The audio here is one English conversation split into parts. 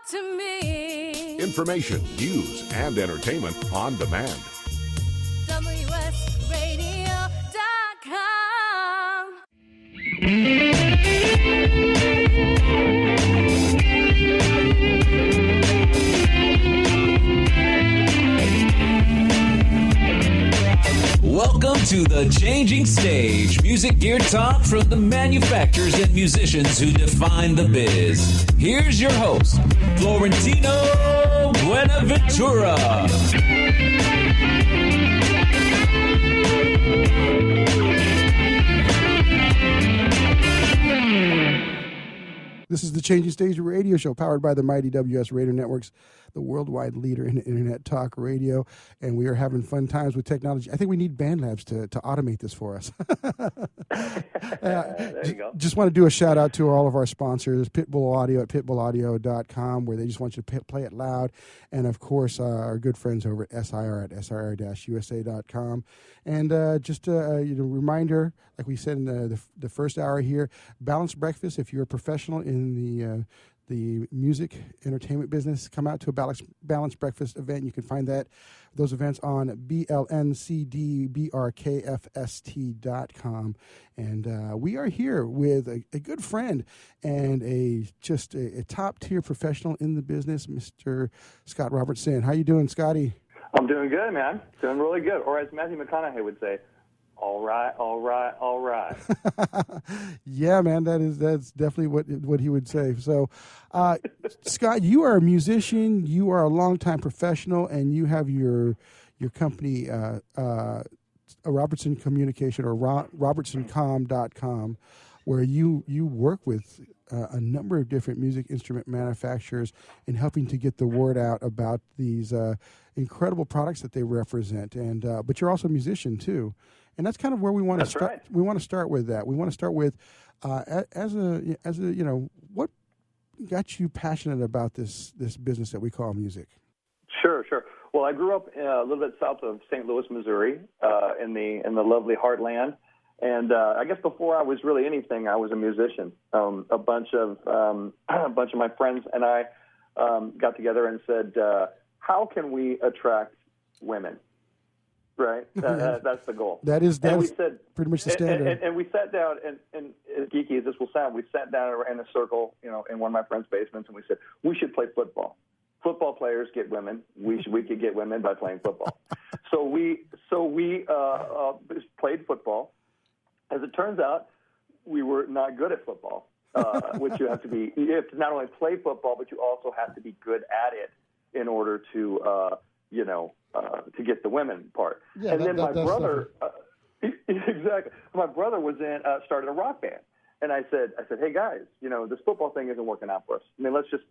to me. Information, news, and entertainment on demand. WSRadio.com. Welcome to The Changing Stage, music gear talk from the manufacturers and musicians who define the biz. Here's your host, Florentino Buenaventura. This is the Changing Stage radio show powered by the mighty WS Radio Networks, the worldwide leader in internet talk radio. And we are having fun times with technology. I think we need Band Labs to automate this for us. There you go. Just want to do a shout out to all of our sponsors, Pitbull Audio at pitbullaudio.com, where they just want you to play it loud. And of course, our good friends over at SIR at SIR-USA.com. And just a reminder, like we said in the first hour here, balanced breakfast. If you're a professional in the music entertainment business, come out to a balanced breakfast event. You can find those events on blncdbrkfst.com. And we are here with a good friend and a top tier professional in the business, Mr. Scott Robertson. How you doing, Scotty? I'm doing good, man. Doing really good. Or as Matthew McConaughey would say, all right, all right, all right. Yeah, man, that's definitely what he would say. So, Scott, you are a musician, you are a longtime professional, and you have your company, a Robertson Communication or robertsoncom.com, where you work with a number of different music instrument manufacturers in helping to get the word out about these incredible products that they represent. And but you're also a musician too. And that's kind of where we want to start. Right. We want to start with that. We want to start with as a what got you passionate about this business that we call music? Sure. Well, I grew up a little bit south of St. Louis, Missouri, in the lovely heartland. And I guess before I was really anything, I was a musician. A bunch of my friends and I got together and said, "How can we attract women?" Right, that's the goal. That is said, pretty much the standard. And we sat down, and as geeky as this will sound, we sat down in a circle, in one of my friends' basements, and we said, we should play football. Football players get women. We could get women by playing football. So we played football. As it turns out, we were not good at football, which you have to not only play football, but you also have to be good at it in order to to get the women part. Yeah, and then my brother, exactly. My brother started a rock band, and I said, hey guys, this football thing isn't working out for us. I mean, let's just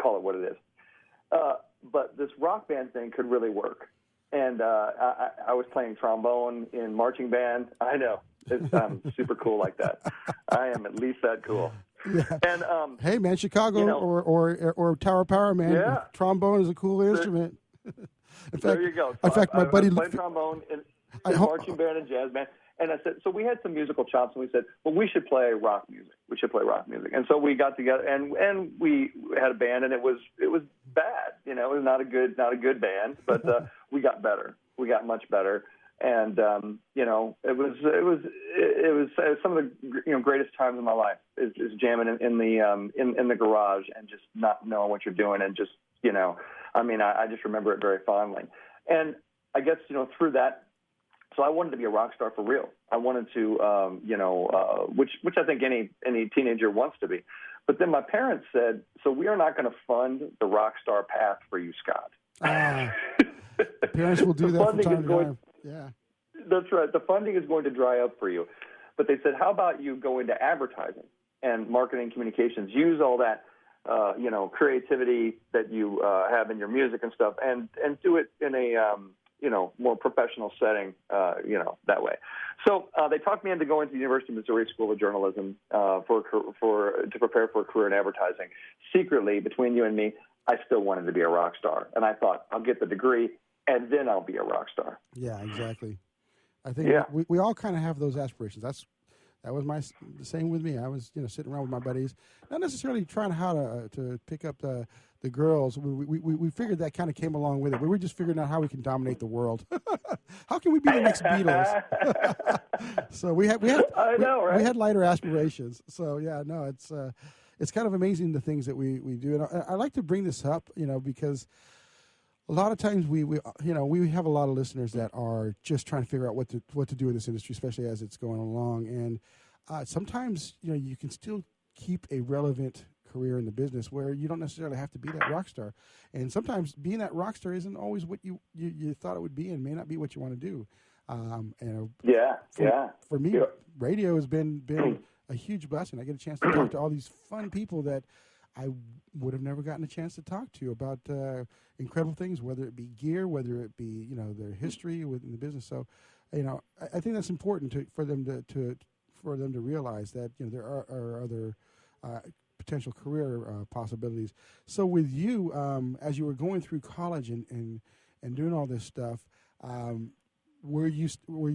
call it what it is. But this rock band thing could really work. And I was playing trombone in marching band. I know. I'm super cool like that. I am at least that cool. Yeah. And hey, man, Chicago or Tower Power, man. Yeah. Trombone is a cool instrument. In fact, there you go. So in fact, my buddy played trombone in marching band and jazz band. And I said, so we had some musical chops, and we said, well, we should play rock music. And so we got together, and we had a band, and it was bad. It was not a good band, but we got better. We got much better, and it was some of the greatest times of my life is jamming in the garage and just not knowing what you're doing, and just I just remember it very fondly. And I guess through that. So I wanted to be a rock star for real. I wanted to, which I think any teenager wants to be. But then my parents said, so we are not going to fund the rock star path for you, Scott. Parents will do that from time to time. Yeah. That's right. The funding is going to dry up for you. But they said, how about you go into advertising and marketing communications, use all that, creativity that you have in your music and stuff, and do it in a, more professional setting, that way. So they talked me into going to the University of Missouri School of Journalism to prepare for a career in advertising. Secretly, between you and me, I still wanted to be a rock star, and I thought I'll get the degree and then I'll be a rock star. Yeah, exactly. I think we all kind of have those aspirations. the same with me. I was sitting around with my buddies, not necessarily trying how to pick up the girls. We figured that kind of came along with it. We were just figuring out how we can dominate the world. How can we be the next Beatles? So we had we had lighter aspirations. So yeah, no, it's kind of amazing the things that we do, and I like to bring this up, because a lot of times we have a lot of listeners that are just trying to figure out what to do in this industry, especially as it's going along, and sometimes you can still keep a relevant career in the business where you don't necessarily have to be that rock star, and sometimes being that rock star isn't always what you thought it would be, and may not be what you want to do. For me, radio has been a huge blessing. I get a chance to talk to all these fun people that I would have never gotten a chance to talk to about incredible things, whether it be gear, whether it be their history within the business. So, I think that's important for them to realize that there are other potential career possibilities. So, with you, as you were going through college and doing all this stuff, were you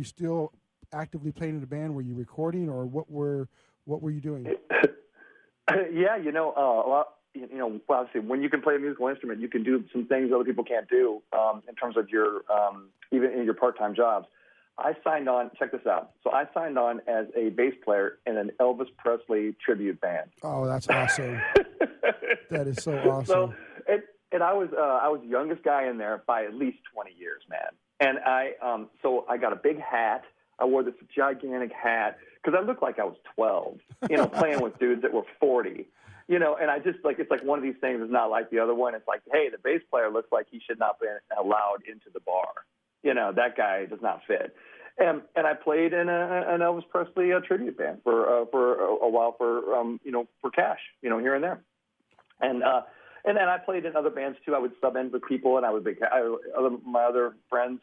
still actively playing in a band? Were you recording, or what were you doing? Yeah, obviously, when you can play a musical instrument, you can do some things other people can't do in terms of your even in your part-time jobs. I signed on. Check this out. So I signed on as a bass player in an Elvis Presley tribute band. Oh, that's awesome! That is so awesome. So, and I was the youngest guy in there by at least 20 years, man. And so I got a big hat. I wore this gigantic hat because I looked like I was 12, playing with dudes that were 40, and I just it's like one of these things is not like the other one. It's like, hey, the bass player looks like he should not be allowed into the bar. That guy does not fit. And I played in an Elvis Presley tribute band for a while for cash, here and there. And then I played in other bands too. I would sub in with people, and my other friends,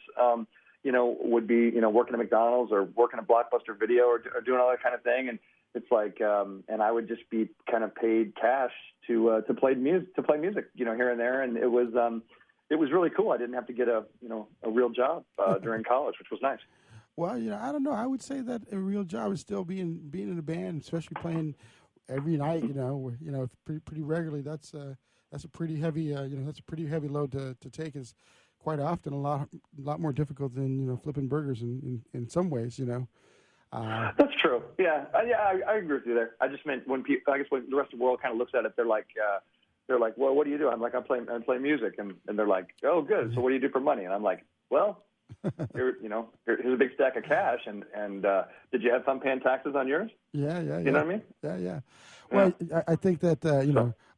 would be, working at McDonald's or working at Blockbuster Video or doing all that kind of thing. And it's like, and I would just be kind of paid cash to play music, here and there. And it was really cool. I didn't have to get a real job during college, which was nice. Well, I don't know. I would say that a real job is still being in a band, especially playing every night. Pretty regularly. That's a pretty heavy. That's a pretty heavy load to take. Is quite often a lot more difficult than flipping burgers in some ways. That's true. Yeah, I agree with you there. I just meant when the rest of the world kind of looks at it, they're like, well, what do you do? I'm like, I play music, and they're like, oh, good. So what do you do for money? And I'm like, well, here's a big stack of cash, and did you have fun paying taxes on yours? Yeah. You know what I mean? Yeah. Well, I think that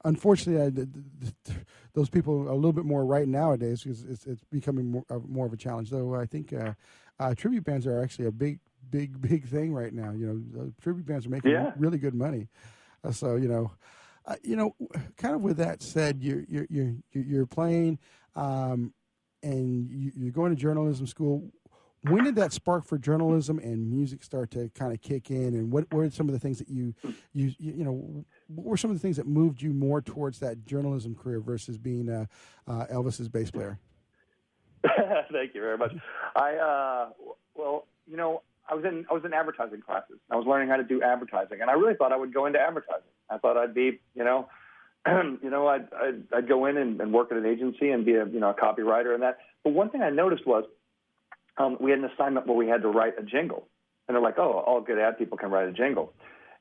unfortunately, those people are a little bit more right nowadays because it's becoming more of a challenge. Though I think tribute bands are actually a big thing right now. Tribute bands are making really good money. So kind of with that said, you're playing, and you're going to journalism school. When did that spark for journalism and music start to kind of kick in? And what were some of the things that what were some of the things that moved you more towards that journalism career versus being Elvis's bass player? Thank you very much. I was in advertising classes. I was learning how to do advertising, and I really thought I would go into advertising. I thought I'd be, I'd go in and work at an agency and be a copywriter and that. But one thing I noticed was we had an assignment where we had to write a jingle, and they're like, oh, all good ad people can write a jingle,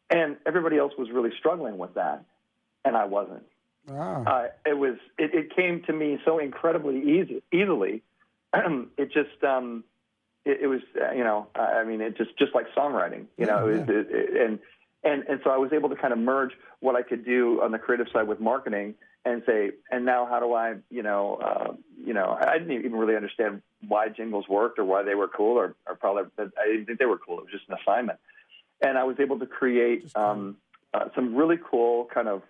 and everybody else was really struggling with that, and I wasn't. It came to me so incredibly easily. It just it was it's just like songwriting, and so I was able to kind of merge what I could do on the creative side with marketing and say, and now how do I, I didn't even really understand why jingles worked or why they were cool or probably I didn't think they were cool. It was just an assignment. And I was able to create some really cool kind of,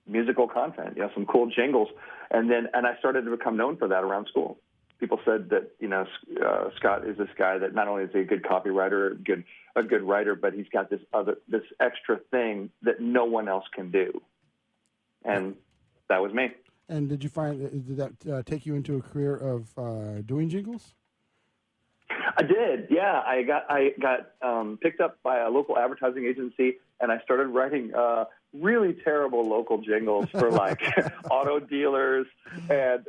musical content, some cool jingles. And I started to become known for that around school. People said that, Scott is this guy that not only is he a good copywriter, a good writer, but he's got this extra thing that no one else can do. And that was me. And did that take you into a career of doing jingles? I did, yeah. I got picked up by a local advertising agency, and I started writing really terrible local jingles for like auto dealers, and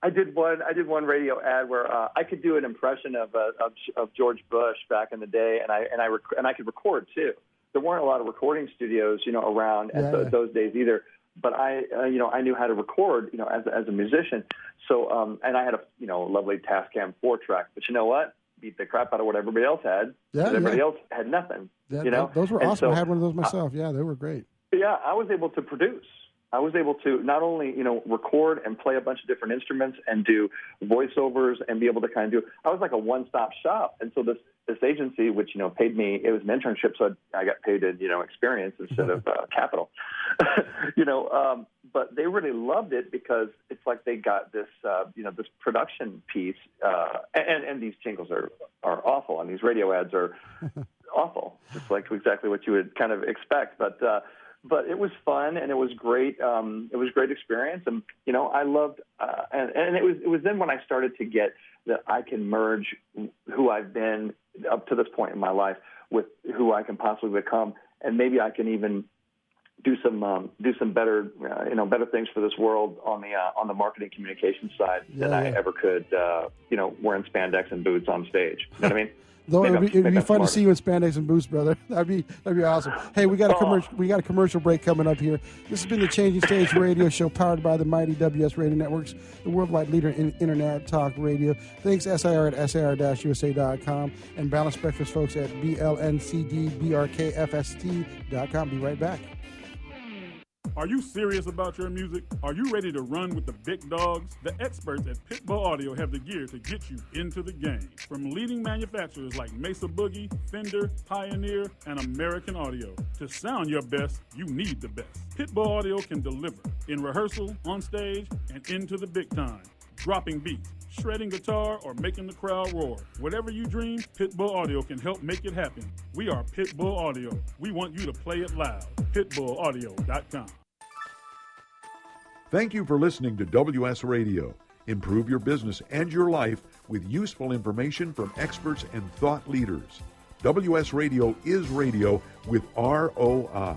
I did one radio ad where I could do an impression of George Bush back in the day, and I could record too. There weren't a lot of recording studios, around at those days either. But I knew how to record, as a musician. So, and I had a lovely Tascam 4-track. But you know what? Beat the crap out of what everybody else had. Yeah, everybody else had nothing. Those were awesome. So, I had one of those myself. Yeah, they were great. Yeah, I was able to produce. I was able to not only, record and play a bunch of different instruments and do voiceovers and be able to kind of I was like a one-stop shop. And so this agency, which, paid me, it was an internship, so I got paid in, experience instead of capital, but they really loved it because it's like they got this, this production piece, and these jingles are awful, and these radio ads are awful, just like exactly what you would kind of expect, but it was fun and it was great. It was a great experience, and I loved. And it was then when I started to get that I can merge who I've been up to this point in my life with who I can possibly become, and maybe I can even do some better better things for this world on the marketing communication side than I ever could. Wearing spandex and boots on stage. You know what I mean? Though it'd be fun to see you in spandex and boots, brother. That'd be awesome. Hey, we got a commercial break coming up here. This has been the Changing Stage Radio Show, powered by the mighty WS Radio Networks, the worldwide leader in internet talk radio. Thanks SIR at SIR-USA.com and Balanced Breakfast folks at BLNCDBRKFST.com. Be right back. Are you serious about your music? Are you ready to run with the big dogs? The experts at Pitbull Audio have the gear to get you into the game. From leading manufacturers like Mesa Boogie, Fender, Pioneer, and American Audio. To sound your best, you need the best. Pitbull Audio can deliver in rehearsal, on stage, and into the big time. Dropping beats, shredding guitar, or making the crowd roar. Whatever you dream, Pitbull Audio can help make it happen. We are Pitbull Audio. We want you to play it loud. PitbullAudio.com. Thank you for listening to WS Radio. Improve your business and your life with useful information from experts and thought leaders. WS Radio is radio with ROI.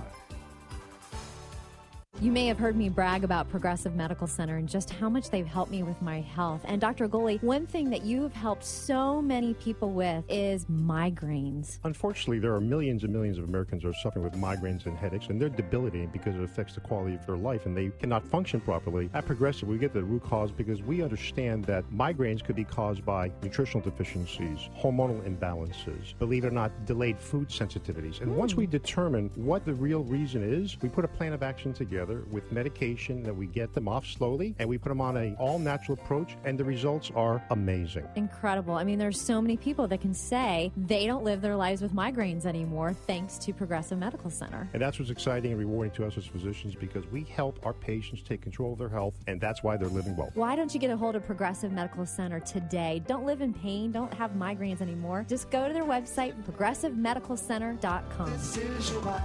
You may have heard me brag about Progressive Medical Center and just how much they've helped me with my health. And Dr. Goley, one thing that you have helped so many people with is migraines. Unfortunately, there are millions and millions of Americans who are suffering with migraines and headaches, and they're debilitating because it affects the quality of their life, and they cannot function properly. At Progressive, we get the root cause because we understand that migraines could be caused by nutritional deficiencies, hormonal imbalances, believe it or not, delayed food sensitivities. And once we determine what the real reason is, we put a plan of action together with medication that we get them off slowly, and we put them on an all-natural approach, and the results are amazing. Incredible. I mean, there's so many people that can say they don't live their lives with migraines anymore thanks to Progressive Medical Center. And that's what's exciting and rewarding to us as physicians, because we help our patients take control of their health, and that's why they're living well. Why don't you get a hold of Progressive Medical Center today? Don't live in pain. Don't have migraines anymore. Just go to their website, progressivemedicalcenter.com. This is your life.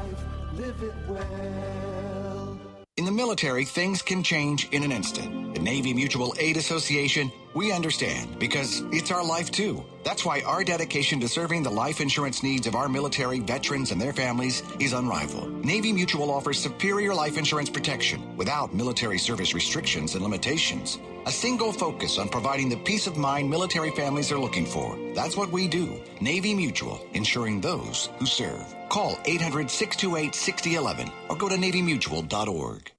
Live it well. In the military, things can change in an instant. The Navy Mutual Aid Association, we understand because it's our life too. That's why our dedication to serving the life insurance needs of our military veterans and their families is unrivaled. Navy Mutual offers superior life insurance protection without military service restrictions and limitations. A single focus on providing the peace of mind military families are looking for. That's what we do. Navy Mutual, insuring those who serve. Call 800-628-6011 or go to NavyMutual.org.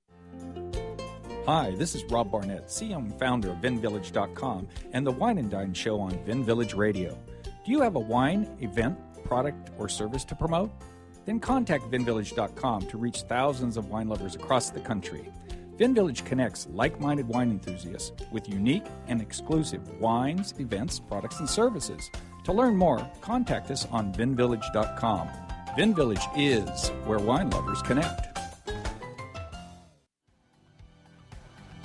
Hi, this is Rob Barnett, CEO and founder of VinVillage.com and the Wine and Dine Show on Vin Village Radio. Do you have a wine, event, product, or service to promote? Then contact VinVillage.com to reach thousands of wine lovers across the country. Vin Village connects like-minded wine enthusiasts with unique and exclusive wines, events, products, and services. To learn more, contact us on VinVillage.com. Vin Village is where wine lovers connect.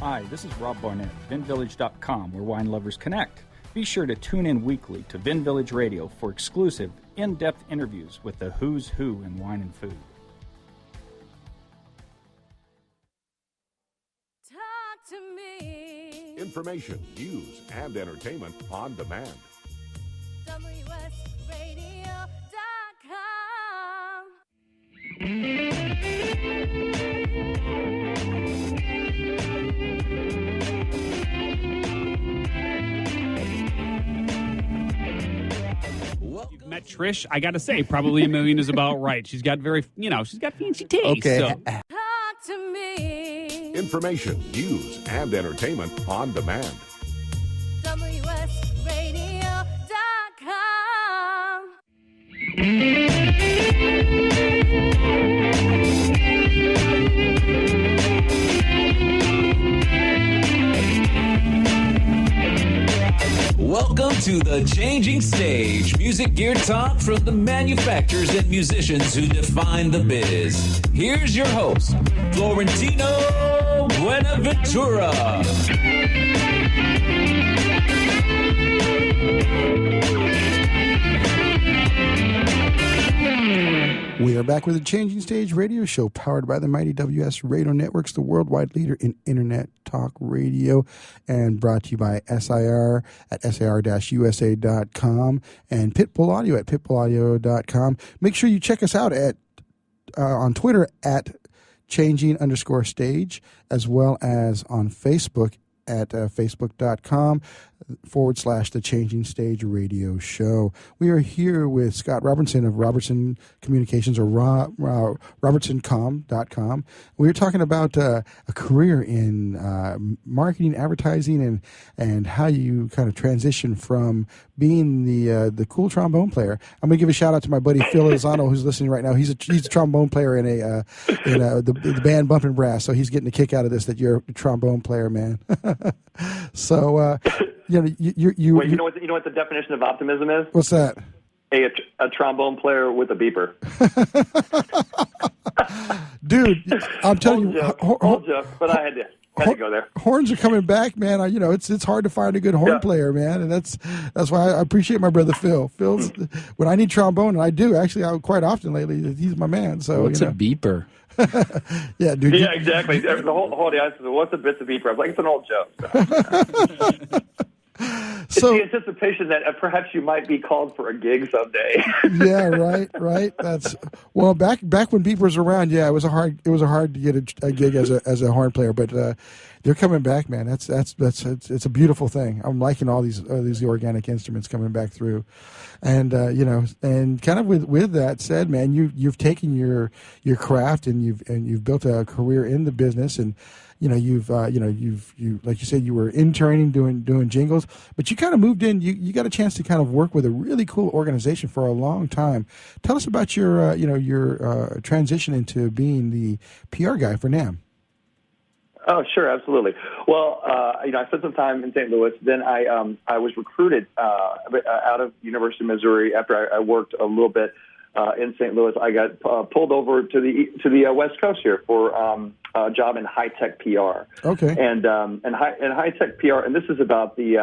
Hi, this is Rob Barnett, VinVillage.com, where wine lovers connect. Be sure to tune in weekly to Vin Village Radio for exclusive, in-depth interviews with the who's who in wine and food. Talk to me. Information, news, and entertainment on demand. Trish, I got to say, probably $1 million is about right. She's got she's got fancy taste. Okay. So. Talk to me. Information, news, and entertainment on demand. WSRadio.com. Welcome to The Changing Stage, music gear talk from the manufacturers and musicians who define the biz. Here's your host, Florentino Buenaventura. We are back with the Changing Stage radio show powered by the mighty WS Radio Networks, the worldwide leader in internet talk radio, and brought to you by SIR at SIR-USA.com and Pitbull Audio at PitbullAudio.com. Make sure you check us out at on Twitter at changing_stage, as well as on Facebook at facebook.com/The Changing Stage Radio Show. We are here with Scott Robertson of Robertson Communications, or robertsoncom.com. We are talking about a career in marketing, advertising, and how you kind of transition from being the cool trombone player. I'm going to give a shout out to my buddy Phil Lozano, who's listening right now. He's a trombone player in the band Bumpin' Brass, so he's getting a kick out of this, that you're a trombone player, man. So, Wait, you know what the definition of optimism is? What's that? A trombone player with a beeper. Dude, I'm telling you, old joke, but I had to go there. Horns are coming back, man. It's hard to find a good horn player, man, and that's why I appreciate my brother Phil. Phil's when I need trombone, and I do actually quite often lately. He's my man. So what's a beeper? Yeah, dude. Yeah, exactly. The whole audience says, "What's a bit of beeper?" I'm like, it's an old joke. So, it's the anticipation that perhaps you might be called for a gig someday. Yeah, right. That's back when beepers were around. Yeah, it was hard to get a gig as a horn player, but they're coming back, man. It's a beautiful thing. I'm liking all these organic instruments coming back through, and and kind of with that said, man, you've taken your craft and you've built a career in the business, and you've like you said, you were interning doing jingles, but you kind of moved in. You got a chance to kind of work with a really cool organization for a long time. Tell us about your transition into being the PR guy for NAMM. Oh, sure, absolutely. Well, I spent some time in St. Louis. Then I was recruited out of University of Missouri after I worked a little bit in St. Louis. I got pulled over to the West Coast here for a job in high tech PR. Okay. And high tech PR, and this is about the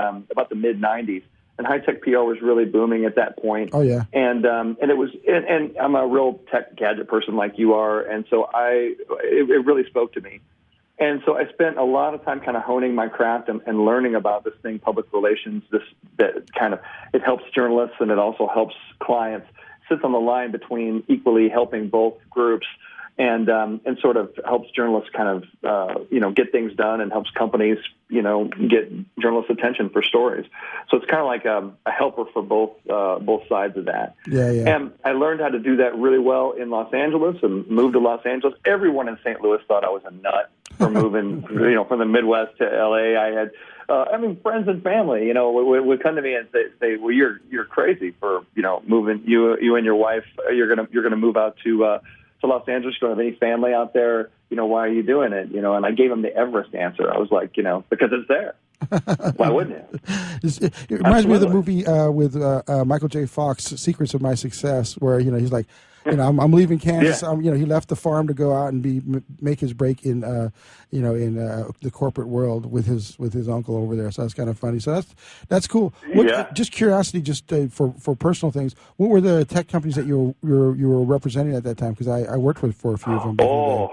mid '90s. And high tech PR was really booming at that point. Oh yeah. And it was, and I'm a real tech gadget person like you are, and so it really spoke to me. And so I spent a lot of time kind of honing my craft and learning about this thing, public relations. It helps journalists and it also helps clients. Sits on the line between equally helping both groups, and sort of helps journalists kind of get things done, and helps companies get journalists' attention for stories. So it's kind of like a helper for both sides of that. Yeah. And I learned how to do that really well in Los Angeles, and moved to Los Angeles. Everyone in St. Louis thought I was a nut for moving, from the Midwest to L.A. I had, friends and family, would come to me and say, well, you're crazy for, moving. You and your wife, you're gonna move out to Los Angeles. You don't have any family out there. Why are you doing it? And I gave them the Everest answer. I was like, because it's there. Why wouldn't it? It reminds me of the movie with Michael J. Fox, Secrets of My Success, where he's like, I'm leaving Kansas. Yeah. He left the farm to go out and make his break in the corporate world with his uncle over there. So that's kind of funny. So that's cool. Just curiosity, for personal things. What were the tech companies that you were representing at that time? Because I worked for a few of them.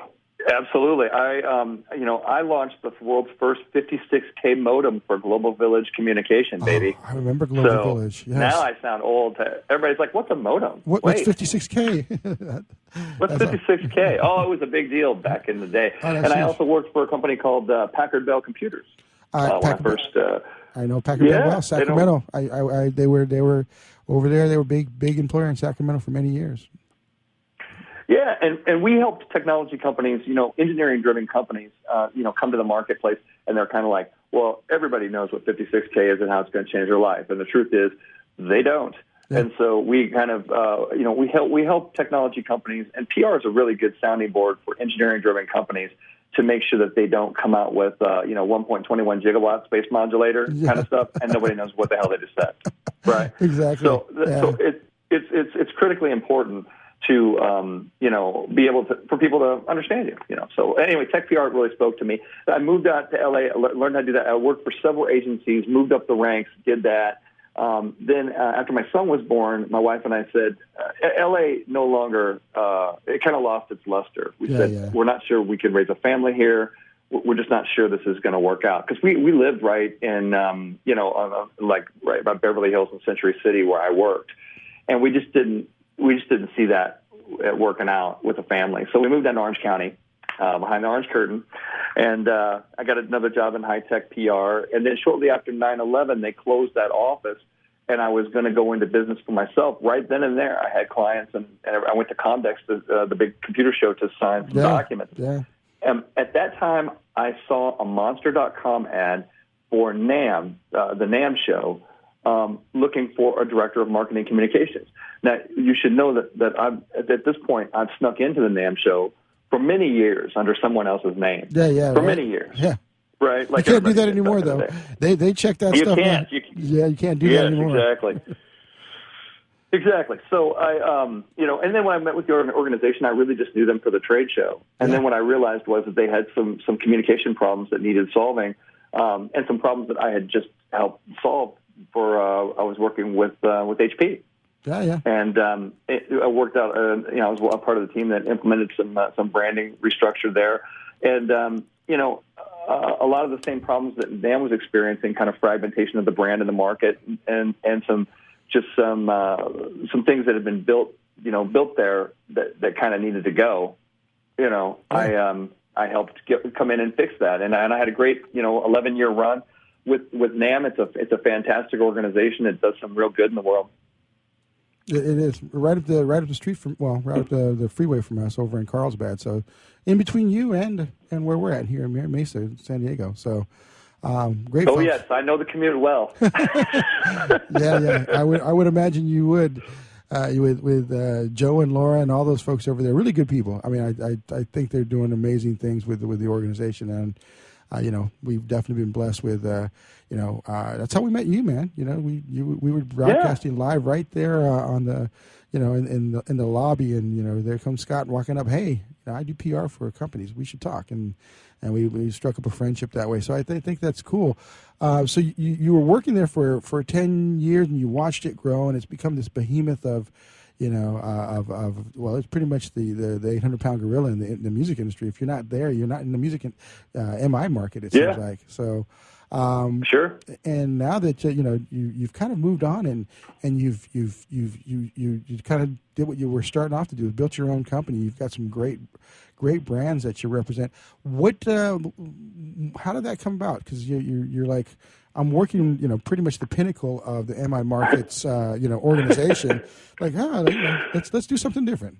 Absolutely. I launched the world's first 56K modem for Global Village Communication, baby. I remember Global Village. Yes. Now I sound old. Everybody's like, what's a modem? What's 56K? What's 56K? Oh, it was a big deal back in the day. And I also worked for a company called Packard Bell Computers. When I first I know Packard Bell well. Sacramento. They were over there. They were big employer in Sacramento for many years. Yeah, and we helped technology companies, engineering-driven companies, come to the marketplace, and they're kind of like, well, everybody knows what 56K is and how it's going to change their life. And the truth is, they don't. Yeah. And so we kind of, we help technology companies, and PR is a really good sounding board for engineering-driven companies to make sure that they don't come out with, 1.21 gigawatt space modulator kind of stuff, and nobody knows what the hell they just said, right? Exactly. So it's critically important to be able to for people to understand you. So anyway, tech PR really spoke to me. I moved out to LA, learned how to do that. I worked for several agencies, moved up the ranks, did that. Then after my son was born, my wife and I said, LA no longer, it kind of lost its luster. We said, we're not sure we can raise a family here. We're just not sure this is going to work out. Because we lived right in, right by Beverly Hills and Century City where I worked. And we just didn't see that working out with a family. So we moved down to Orange County, behind the Orange Curtain. And I got another job in high-tech PR. And then shortly after 9/11, they closed that office, and I was going to go into business for myself. Right then and there, I had clients, and I went to Comdex, the big computer show, to sign some documents. Yeah. And at that time, I saw a Monster.com ad for NAMM, the NAMM show, looking for a director of marketing communications. Now, you should know that at this point, I've snuck into the NAMM show for many years under someone else's name. For many years. Yeah. Right? Like you can't do that anymore, though. They check that stuff out. You can't do that anymore. Exactly. So I, and then when I met with the organization, I really just knew them for the trade show. And then what I realized was that they had some communication problems that needed solving, and some problems that I had just helped solve for, I was working with HP. Yeah. And I worked out. I was a part of the team that implemented some branding restructure there, and a lot of the same problems that Dan was experiencing, kind of fragmentation of the brand in the market, and some things that had been built there that kind of needed to go. I helped come in and fix that, and I had a great 11-year run with NAMM. It's a fantastic organization. It does some real good in the world. It is right up the street right up the freeway from us over in Carlsbad. So, in between you and where we're at here in Mesa, San Diego. So, great. Oh yes, I know the commute well. Yeah. I would imagine you would. With Joe and Laura and all those folks over there, really good people. I mean, I think they're doing amazing things with the organization, and we've definitely been blessed with. That's how we met you, man. We were broadcasting live right there on the, in the lobby, and there comes Scott walking up. Hey, I do PR for companies. We should talk, and we struck up a friendship that way. So I think that's cool. So you were working there for 10 years, and you watched it grow, and it's become this behemoth of. It's pretty much the 800-pound gorilla in the music industry. If you're not there, you're not in the music MI market. It seems like so. Sure. And now that you've kind of moved on and you kind of did what you were starting off to do, built your own company. You've got some great brands that you represent. How did that come about? Because you're like, I'm working, pretty much the pinnacle of the MI Markets, organization. Like, let's do something different.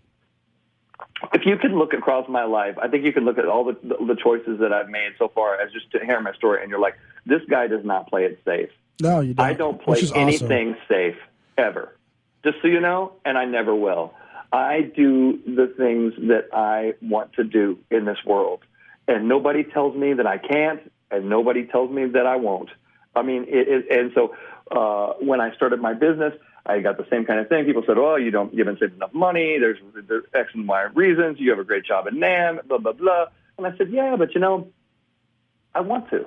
If you can look across my life, I think you can look at all the choices that I've made so far as just to hear my story, and you're like, this guy does not play it safe. No, you don't. I don't play anything safe, ever. Just so you know, and I never will. I do the things that I want to do in this world, and nobody tells me that I can't, and nobody tells me that I won't. I mean, and so when I started my business, I got the same kind of thing. People said, "Oh, you haven't saved enough money. There's X and Y reasons. You have a great job at NAMM, blah blah blah." And I said, "Yeah, but I want to.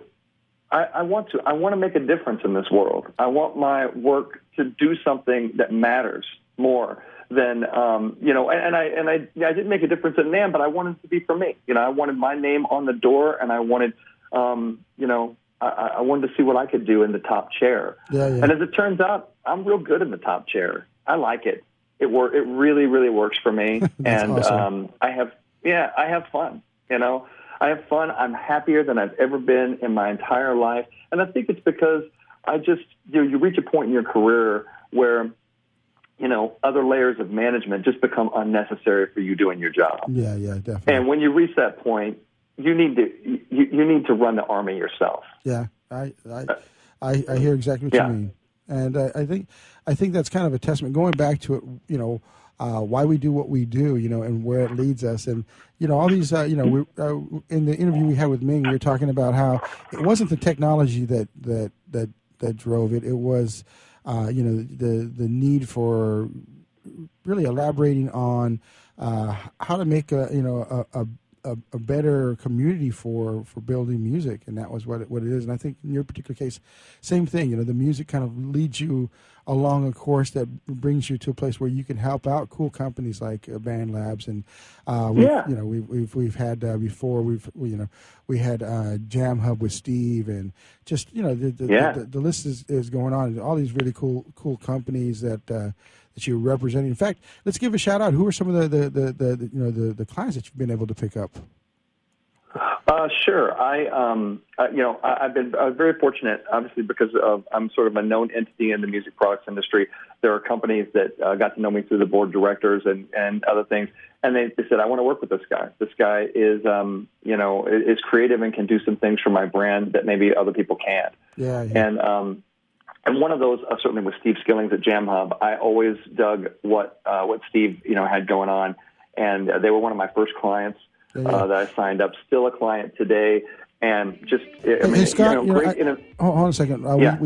I want to. I want to make a difference in this world. I want my work to do something that matters more than And I didn't make a difference at NAMM, but I wanted it to be for me. I wanted my name on the door, and I wanted I wanted to see what I could do in the top chair. Yeah. And as it turns out, I'm real good in the top chair. I like it. It really, really works for me. And awesome. I have fun. I have fun. I'm happier than I've ever been in my entire life. And I think it's because you reach a point in your career where, other layers of management just become unnecessary for you doing your job. Yeah, definitely. And when you reach that point, you need to run the army yourself. Yeah, I hear exactly what you mean, and I think that's kind of a testament. Going back to it, why we do what we do, and where it leads us, and all these, we in the interview we had with Ming, we were talking about how it wasn't the technology that drove it. It was, the need for really elaborating on how to make a better community for building music, and that was what it is. And I think in your particular case, same thing. The music kind of leads you along a course that brings you to a place where you can help out cool companies like Band Labs, and we've had before we had Jam Hub with Steve, and just the list is going on. All these really cool companies that you're representing. In fact, let's give a shout out. Who are some of the clients that you've been able to pick up? Sure. I've been very fortunate, obviously, because I'm sort of a known entity in the music products industry. There are companies that got to know me through the board of directors and other things, and they said, I want to work with this guy. This guy is creative and can do some things for my brand that maybe other people can't. Yeah. And one of those, certainly with Steve Skillings at Jam Hub, I always dug what Steve had going on, and they were one of my first clients that I signed up. Still a client today, and just Scott, great. Hold on a second. I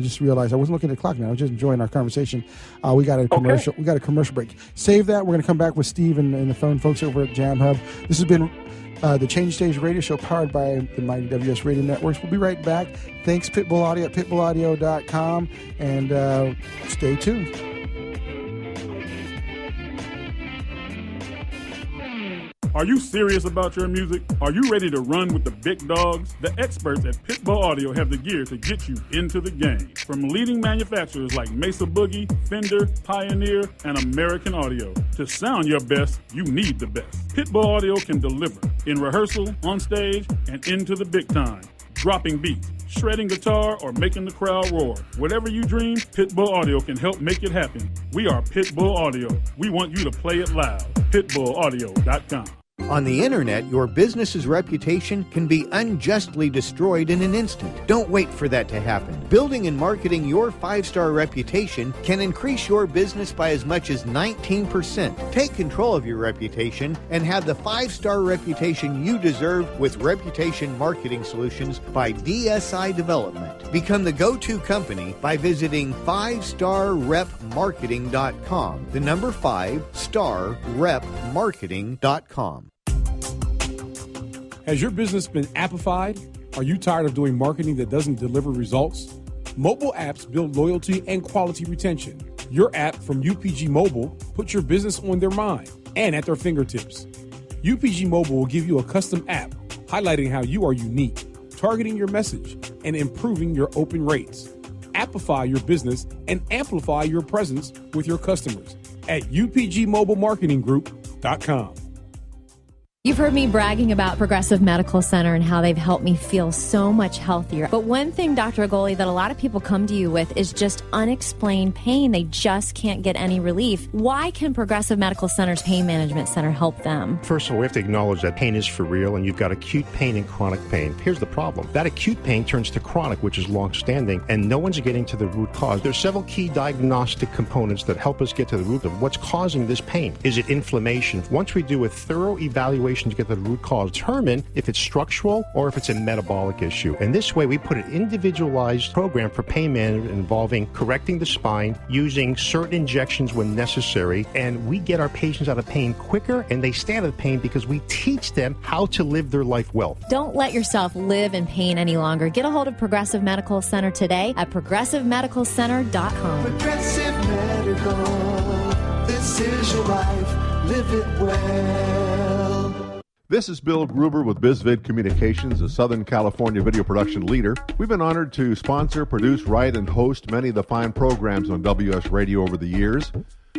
just realized I wasn't looking at the clock now. I was just enjoying our conversation. We got a commercial. Okay. We got a commercial break. Save that. We're going to come back with Steve and the phone folks over at Jam Hub. This has been the Change Stage Radio Show, powered by the mighty WS Radio Networks. We'll be right back. Thanks, Pitbull Audio at pitbullaudio.com, and stay tuned. Are you serious about your music? Are you ready to run with the big dogs? The experts at Pitbull Audio have the gear to get you into the game. From leading manufacturers like Mesa Boogie, Fender, Pioneer, and American Audio. To sound your best, you need the best. Pitbull Audio can deliver in rehearsal, on stage, and into the big time. Dropping beats, shredding guitar, or making the crowd roar. Whatever you dream, Pitbull Audio can help make it happen. We are Pitbull Audio. We want you to play it loud. PitbullAudio.com. On the internet, your business's reputation can be unjustly destroyed in an instant. Don't wait for that to happen. Building and marketing your 5-star reputation can increase your business by as much as 19%. Take control of your reputation and have the 5-star reputation you deserve with Reputation Marketing Solutions by DSI Development. Become the go-to company by visiting 5starrepmarketing.com. The number 5starrepmarketing.com. Has your business been appified? Are you tired of doing marketing that doesn't deliver results? Mobile apps build loyalty and quality retention. Your app from UPG Mobile puts your business on their mind and at their fingertips. UPG Mobile will give you a custom app highlighting how you are unique, targeting your message, and improving your open rates. Appify your business and amplify your presence with your customers at upgmobilemarketinggroup.com. You've heard me bragging about Progressive Medical Center and how they've helped me feel so much healthier. But one thing, Dr. Agoli, that a lot of people come to you with is just unexplained pain. They just can't get any relief. Why can Progressive Medical Center's Pain Management Center help them? First of all, we have to acknowledge that pain is for real, and you've got acute pain and chronic pain. Here's the problem. That acute pain turns to chronic, which is long-standing, and no one's getting to the root cause. There's several key diagnostic components that help us get to the root of what's causing this pain. Is it inflammation? Once we do a thorough evaluation to get to the root cause, determine if it's structural or if it's a metabolic issue. And this way, we put an individualized program for pain management involving correcting the spine, using certain injections when necessary, and we get our patients out of pain quicker, and they stay out of pain because we teach them how to live their life well. Don't let yourself live in pain any longer. Get a hold of Progressive Medical Center today at progressivemedicalcenter.com. Progressive Medical, this is your life, live it well. This is Bill Gruber with BizVid Communications, a Southern California video production leader. We've been honored to sponsor, produce, write, and host many of the fine programs on WS Radio over the years.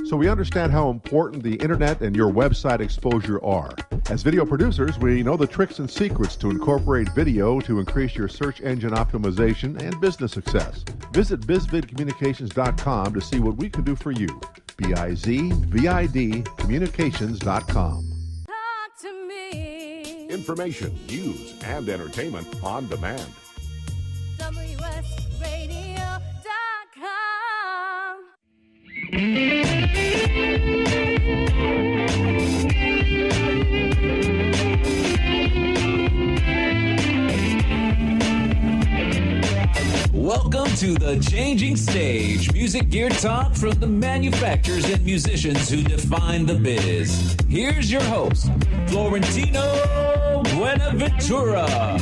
so we understand how important the internet and your website exposure are. As video producers, we know the tricks and secrets to incorporate video to increase your search engine optimization and business success. Visit bizvidcommunications.com to see what we can do for you. BIZVID communications.com. Talk to me. Information, news, and entertainment on demand. WSRadio.com. Welcome to the Changing Stage, music gear talk from the manufacturers and musicians who define the biz. Here's your host, Florentino Buenaventura.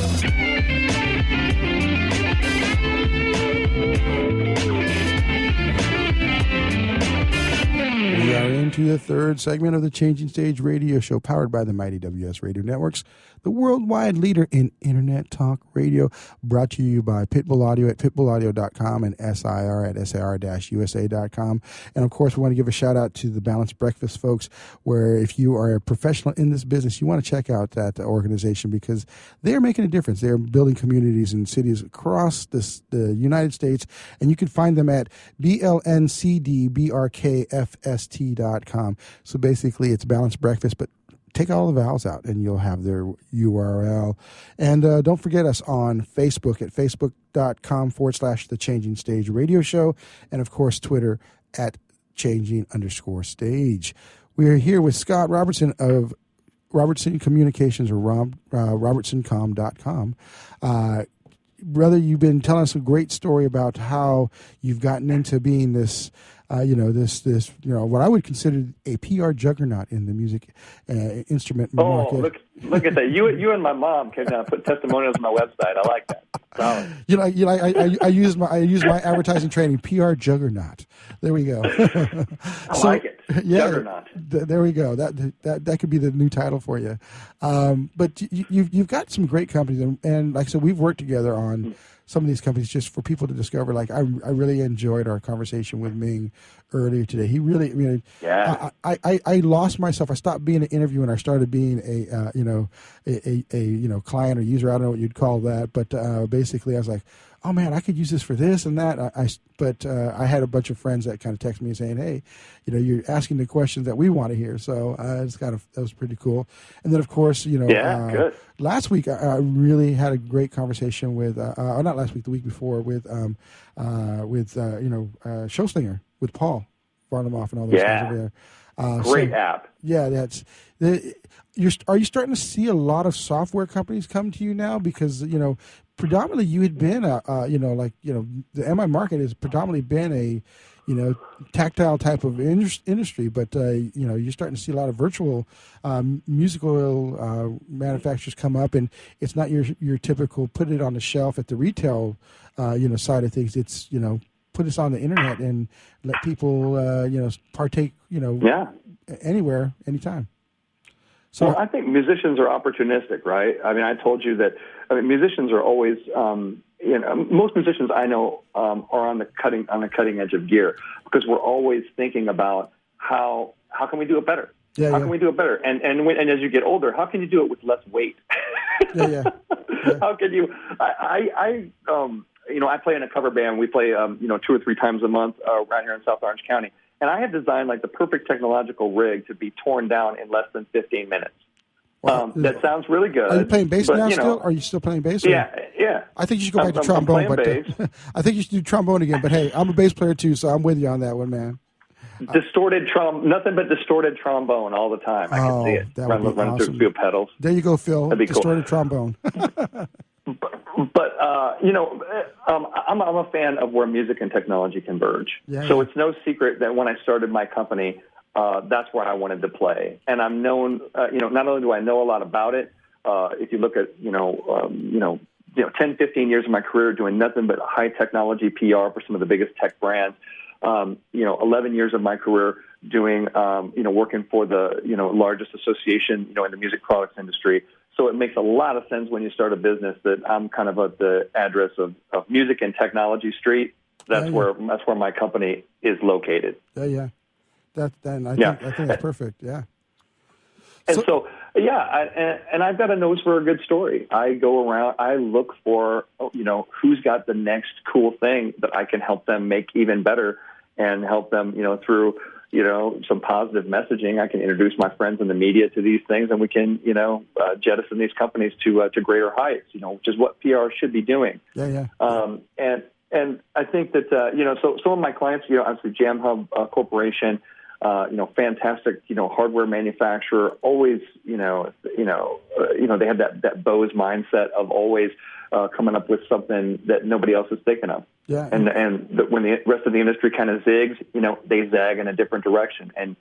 We are into the third segment of the Changing Stage radio show, powered by the mighty WS Radio Networks, the worldwide leader in Internet Talk Radio, brought to you by Pitbull Audio at pitbullaudio.com and SIR at SIR-USA.com. And, of course, we want to give a shout-out to the Balanced Breakfast folks, where if you are a professional in this business, you want to check out that organization because they're making a difference. They're building communities in cities across the United States, and you can find them at BLNCDBRKFST.com. So basically, it's Balanced Breakfast, but take all the vowels out and you'll have their URL. And don't forget us on Facebook at facebook.com/The Changing Stage Radio Show. And, of course, Twitter at Changing_Stage. We are here with Scott Robertson of Robertson Communications, or robertsoncom.com. Brother, you've been telling us a great story about how you've gotten into being this, what I would consider a PR juggernaut in the music instrument market. Oh, look at that! You and my mom can put testimonials on my website. I like that. Solid. I use my advertising training, PR juggernaut. There we go. I like it. Yeah, juggernaut. There we go. That could be the new title for you. But you've got some great companies, and like I said, we've worked together on some of these companies just for people to discover. Like I really enjoyed our conversation with Ming earlier today. He really, I lost myself. I stopped being an interviewer and I started being a client or user. I don't know what you'd call that, but basically I was like, oh man, I could use this for this and that. But I had a bunch of friends that kind of texted me saying, hey, you're asking the questions that we want to hear. So that was pretty cool. And then of course, good. Last week I really had a great conversation with, not last week, the week before with Showslinger with Paul Varnamoff and all those guys over there. Great app. Yeah, are you starting to see a lot of software companies come to you now? Because predominantly you had been the MI market has predominantly been a tactile type of industry, but you're starting to see a lot of virtual musical manufacturers come up, and it's not your typical put it on the shelf at the retail side of things. It's put this on the internet and let people partake anywhere, anytime. So I think musicians are opportunistic, right? I mean, I told you that. I mean, musicians are always, most musicians I know are on the cutting edge of gear because we're always thinking about how can we do it better? How can we do it better? And as you get older, how can you do it with less weight? How can you? I play in a cover band. We play 2 or 3 times a month around here in South Orange County. And I had designed like the perfect technological rig to be torn down in less than 15 minutes. Wow. That sounds really good. Are you playing bass now still? Are you still playing bass? Yeah. I think you should go back to trombone. But I think you should do trombone again. But hey, I'm a bass player too, so I'm with you on that one, man. Nothing but distorted trombone all the time. I can see it. Run awesome. Through a few pedals. There you go, Phil. That'd be distorted cool. trombone. But I'm a fan of where music and technology converge. So it's no secret that when I started my company, that's where I wanted to play. And I'm known, not only do I know a lot about it, if you look at, 10, 15 years of my career doing nothing but high technology PR for some of the biggest tech brands, 11 years of my career doing, working for the, largest association, in the music products industry. So it makes a lot of sense when you start a business that I'm kind of at the address of Music and Technology Street. That's where my company is located. Yeah. I think that's perfect. Yeah. And so I've got a nose for a good story. I go around, I look for, who's got the next cool thing that I can help them make even better and help them, through, some positive messaging. I can introduce my friends in the media to these things, and we can, jettison these companies to greater heights, which is what PR should be doing. Yeah. And I think that, so some of my clients, obviously Jam Hub Corporation, fantastic, hardware manufacturer, always, they have that Bose mindset of always coming up with something that nobody else is thinking of. Yeah. And when the rest of the industry kind of zigs, they zag in a different direction. And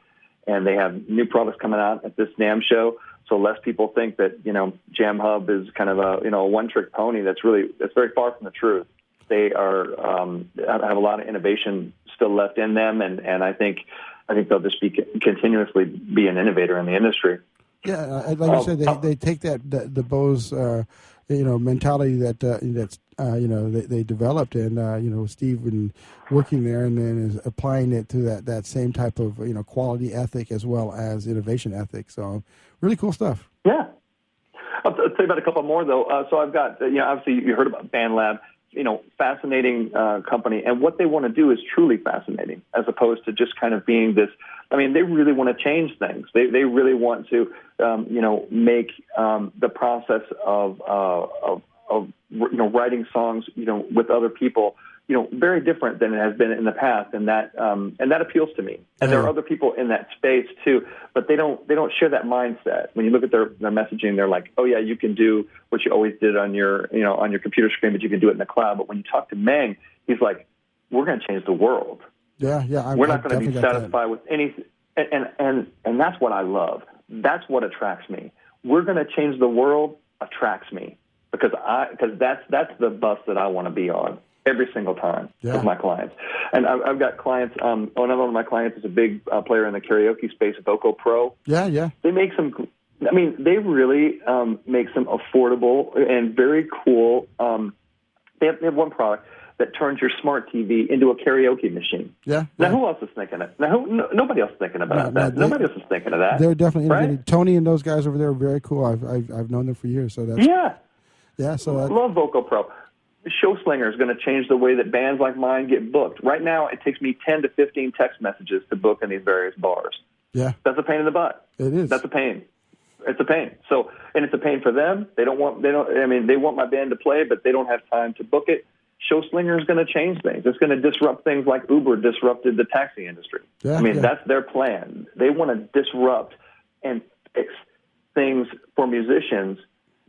they have new products coming out at this NAMM show. So less people think that, Jam Hub is kind of a one-trick pony. That's very far from the truth. They have a lot of innovation still left in them. And I think they'll just continuously be an innovator in the industry. Yeah, like you said, they take the Bose mentality that's they developed, and Steve been working there and then is applying it to that same type of quality ethic as well as innovation ethic. So really cool stuff. Yeah, I'll tell you about a couple more though. So I've got obviously you heard about BandLab. Fascinating company, and what they want to do is truly fascinating, as opposed to just kind of being this. I mean, they really want to change things. They really want to, make the process of writing songs, with other people, very different than it has been in the past, and that appeals to me. And there are other people in that space too, but they don't share that mindset. When you look at their messaging, they're like, oh yeah, you can do what you always did on your computer screen, but you can do it in the cloud. But when you talk to Meng, he's like, we're going to change the world. Yeah. We're not going to be satisfied with anything, and that's what I love. That's what attracts me. We're going to change the world attracts me because that's the bus that I want to be on every single time with my clients. And I've got clients. Another one of my clients is a big player in the karaoke space, Voco Pro. Yeah. They make some. I mean, they really make some affordable and very cool. They have one product that turns your smart TV into a karaoke machine. Yeah. Now, who else is thinking it? Now, nobody else is thinking about that. Nobody else is thinking of that. They're definitely innovative. Right? Tony and those guys over there are very cool. I've known them for years. So that's yeah. So I love Voco Pro. Show Slinger is going to change the way that bands like mine get booked. Right now, it takes me 10 to 15 text messages to book in these various bars. Yeah. That's a pain in the butt. It is. That's a pain. It's a pain. So, and it's a pain for them. They want my band to play, but they don't have time to book it. Show Slinger is going to change things. It's going to disrupt things like Uber disrupted the taxi industry. Yeah, that's their plan. They want to disrupt and fix things for musicians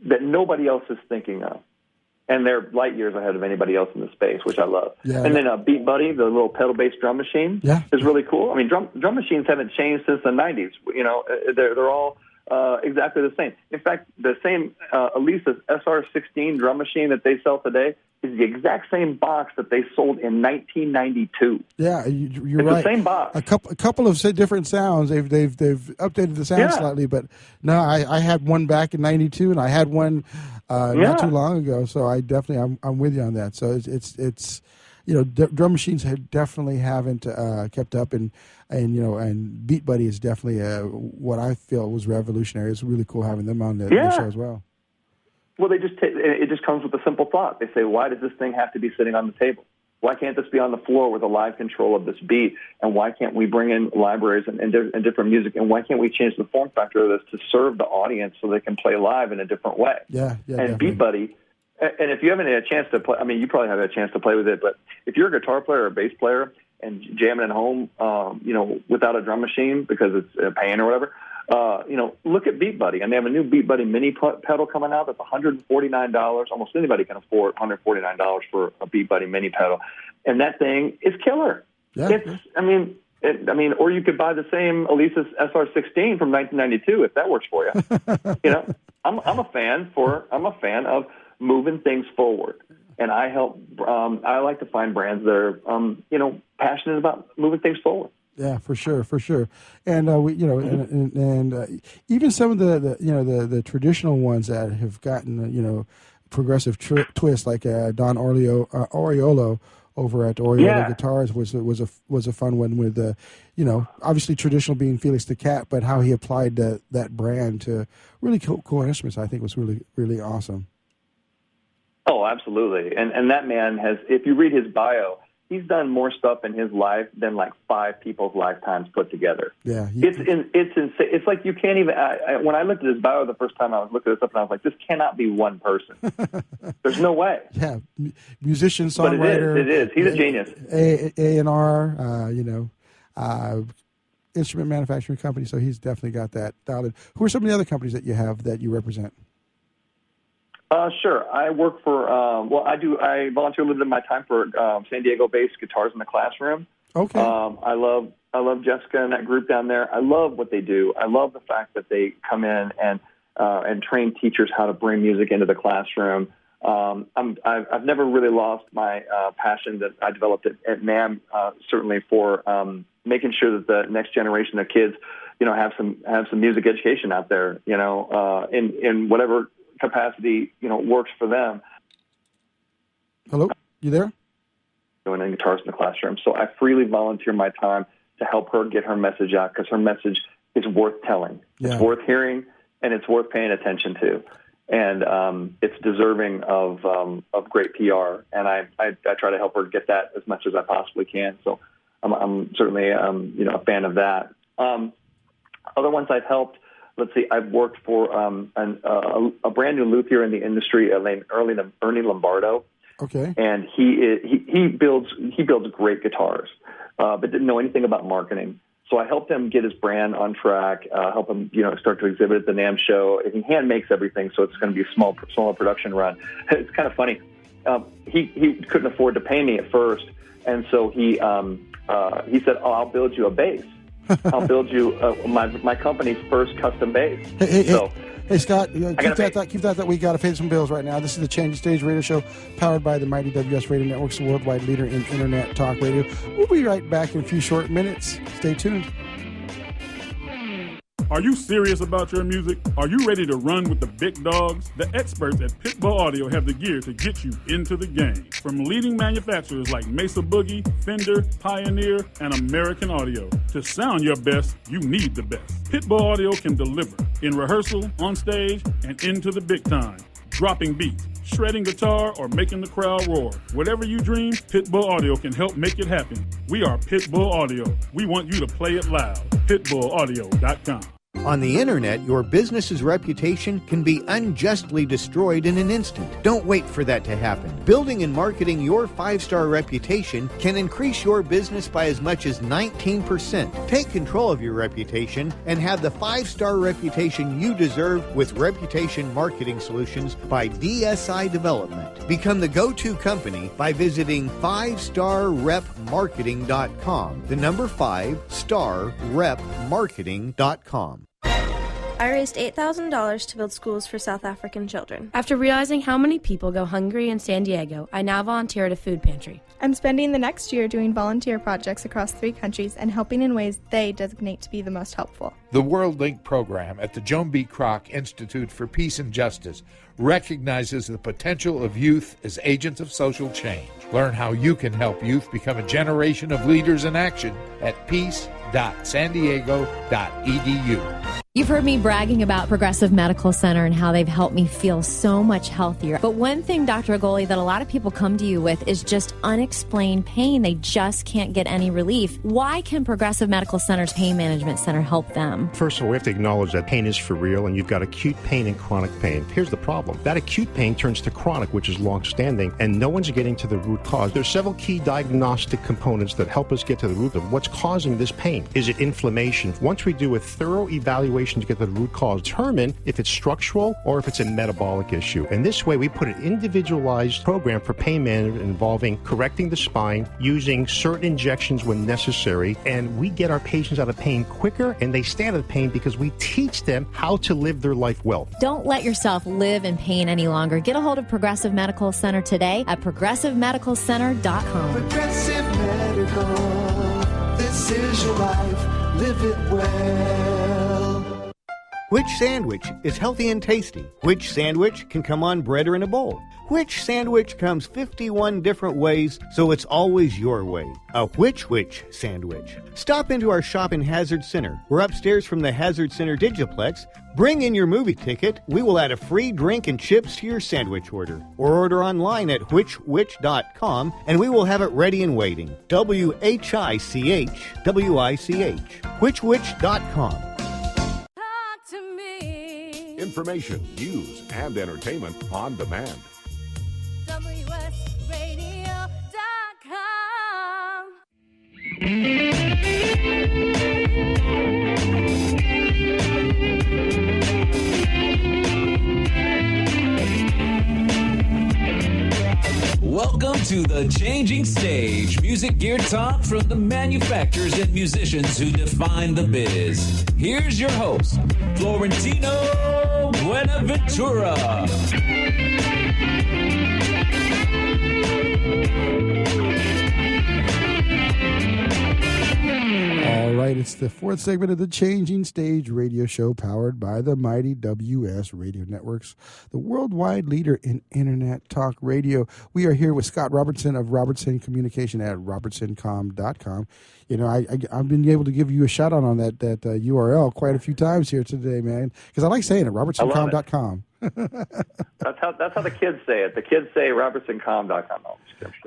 that nobody else is thinking of. And they're light years ahead of anybody else in the space, which I love. Yeah, and then Beat Buddy, the little pedal-based drum machine, is really cool. I mean, drum machines haven't changed since the 90s. They're all exactly the same. In fact, the same Elisa's SR16 drum machine that they sell today is the exact same box that they sold in 1992. Yeah, you're it's right. The same box. A couple of different sounds. They've updated the sound slightly, but no, I had one back in '92, and I had one not too long ago. So I definitely I'm with you on that. So it's drum machines definitely haven't kept up, and Beat Buddy is definitely what I feel was revolutionary. It's really cool having them on the show as well. Well, it just comes with a simple thought. They say, why does this thing have to be sitting on the table? Why can't this be on the floor with a live control of this beat? And why can't we bring in libraries and different music? And why can't we change the form factor of this to serve the audience so they can play live in a different way? Yeah. And definitely. Beat Buddy, and if you haven't had a chance to play, I mean, you probably have had a chance to play with it, but if you're a guitar player or a bass player and jamming at home, without a drum machine because it's a pain or whatever, look at Beat Buddy. And they have a new Beat Buddy mini pedal coming out that's $149. Almost anybody can afford $149 for a Beat Buddy mini pedal. And that thing is killer. Yeah. Or you could buy the same Elisa's SR16 from 1992 if that works for you. I'm a fan of moving things forward. And I help, I like to find brands that are, passionate about moving things forward. Yeah, for sure. And even some of the traditional ones that have gotten progressive twist, like Don Oriolo over at Oriole Guitars was a fun one with obviously traditional being Felix the Cat, but how he applied that brand to really cool instruments, I think was really, really awesome. Oh, absolutely. And that man has, if you read his bio, he's done more stuff in his life than like 5 people's lifetimes put together. Yeah, it's insane. It's like you can't even. When I looked at his bio the first time, I was looking this up, and I was like, "This cannot be one person. There's no way." Yeah, musician, songwriter. But it is. He's a genius. A&R, instrument manufacturing company. So he's definitely got that dialed in. Who are some of the other companies that you have that you represent? Sure. I work for, I volunteer a little bit of my time for San Diego-based Guitars in the Classroom. Okay. I love Jessica and that group down there. I love what they do. I love the fact that they come in and train teachers how to bring music into the classroom. I've never really lost my passion that I developed at NAMM, certainly for making sure that the next generation of kids, have some music education out there, in whatever capacity, works for them. Hello, you there? Doing Guitars in the Classroom. So I freely volunteer my time to help her get her message out, because her message is worth telling. Yeah. It's worth hearing, and it's worth paying attention to. And it's deserving of great PR. And I try to help her get that as much as I possibly can. So I'm certainly a fan of that. Other ones I've helped. Let's see. I've worked for a brand new luthier in the industry named Ernie Lombardo. Okay. And he builds great guitars, but didn't know anything about marketing. So I helped him get his brand on track. Help him start to exhibit at the NAMM show. He hand makes everything, so it's going to be a small production run. It's kind of funny. He couldn't afford to pay me at first, and so he said, "Oh, I'll build you a bass. I'll build you my company's first custom bass." Hey, Scott, keep that. We got to pay some bills right now. This is the Changing Stage Radio Show, powered by the mighty WS Radio Networks, the worldwide leader in Internet talk radio. We'll be right back in a few short minutes. Stay tuned. Are you serious about your music? Are you ready to run with the big dogs? The experts at Pitbull Audio have the gear to get you into the game. From leading manufacturers like Mesa Boogie, Fender, Pioneer, and American Audio. To sound your best, you need the best. Pitbull Audio can deliver in rehearsal, on stage, and into the big time. Dropping beats, shredding guitar, or making the crowd roar. Whatever you dream, Pitbull Audio can help make it happen. We are Pitbull Audio. We want you to play it loud. PitbullAudio.com. On the internet, your business's reputation can be unjustly destroyed in an instant. Don't wait for that to happen. Building and marketing your 5-star reputation can increase your business by as much as 19%. Take control of your reputation and have the 5-star reputation you deserve with Reputation Marketing Solutions by DSI Development. Become the go-to company by visiting 5starrepmarketing.com. The number 5starrepmarketing.com. I raised $8,000 to build schools for South African children. After realizing how many people go hungry in San Diego, I now volunteer at a food pantry. I'm spending the next year doing volunteer projects across 3 countries and helping in ways they designate to be the most helpful. The World Link program at the Joan B. Kroc Institute for Peace and Justice recognizes the potential of youth as agents of social change. Learn how you can help youth become a generation of leaders in action at peace.sandiego.edu. You've heard me bragging about Progressive Medical Center and how they've helped me feel so much healthier. But one thing, Dr. Agoli, that a lot of people come to you with is just unexplained pain. They just can't get any relief. Why can Progressive Medical Center's Pain Management Center help them? First of all, we have to acknowledge that pain is for real, and you've got acute pain and chronic pain. Here's the problem. That acute pain turns to chronic, which is long-standing, and no one's getting to the root cause. There's several key diagnostic components that help us get to the root of what's causing this pain. Is it inflammation? Once we do a thorough evaluation to get to the root cause, determine if it's structural or if it's a metabolic issue. And this way, we put an individualized program for pain management involving correcting the spine, using certain injections when necessary, and we get our patients out of pain quicker, and they stay out of pain because we teach them how to live their life well. Don't let yourself live in pain any longer. Get a hold of Progressive Medical Center today at progressivemedicalcenter.com. Progressive Medical, this is your life, live it well. Which sandwich is healthy and tasty? Which sandwich can come on bread or in a bowl? Which sandwich comes 51 different ways, so it's always your way? A which sandwich. Stop into our shop in Hazard Center. We're upstairs from the Hazard Center Digiplex. Bring in your movie ticket. We will add a free drink and chips to your sandwich order. Or order online at whichwich.com, and we will have it ready and waiting. WHICH, whichwich.com. Information, news, and entertainment on demand. WSRadio.com. Welcome to The Changing Stage, music gear talk from the manufacturers and musicians who define the biz. Here's your host, Florentino Buenaventura. All right, it's the fourth segment of the Changing Stage radio show powered by the mighty WS Radio Networks, the worldwide leader in Internet talk radio. We are here with Scott Robertson of Robertson Communication at robertsoncom.com. You know, I've been able to give you a shout out on that URL quite a few times here today, man, because I like saying it, robertsoncom.com. That's how the kids say it. The kids say robertsoncom.com.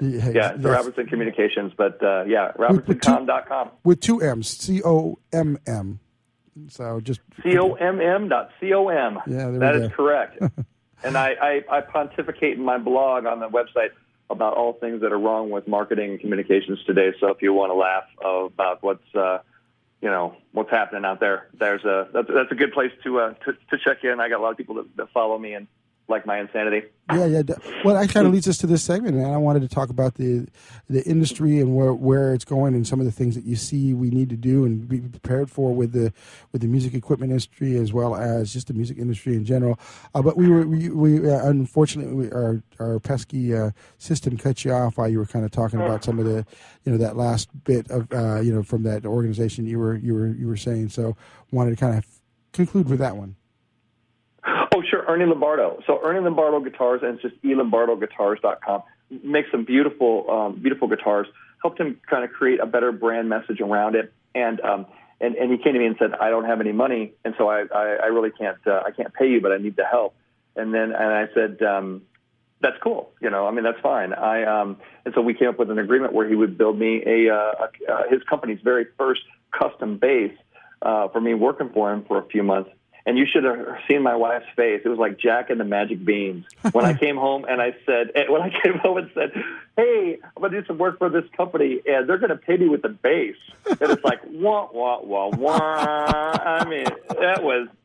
Yeah, it's Robertson Communications, but robertsoncom.com. With two M's, COMM. So just COMM.com. Yeah, that is correct. And I pontificate in my blog on the website about all things that are wrong with marketing and communications today. So if you want to laugh about what's happening out there, that's a good place to check in. I got a lot of people that follow me and like my insanity. Yeah. Well, that kind of leads us to this segment, man. I wanted to talk about the industry and where it's going and some of the things that you see we need to do and be prepared for with the music equipment industry as well as just the music industry in general. But we unfortunately our pesky system cut you off while you were kind of talking about some of the that last bit of from that organization you were saying. So wanted to kind of conclude with that one. Oh, sure, Ernie Lombardo. So Ernie Lombardo Guitars, and it's just elombardoguitars.com, makes some beautiful guitars. Helped him kind of create a better brand message around it. And he came to me and said, I don't have any money, and so I really can't pay you, but I need the help. And I said, that's cool. That's fine. And so we came up with an agreement where he would build me his company's very first custom bass for me working for him for a few months. And you should have seen my wife's face. It was like Jack and the Magic Beans. When I came home and said, hey, I'm going to do some work for this company, and they're going to pay me with the bass. And it's like, wah, wah, wah, wah. I mean,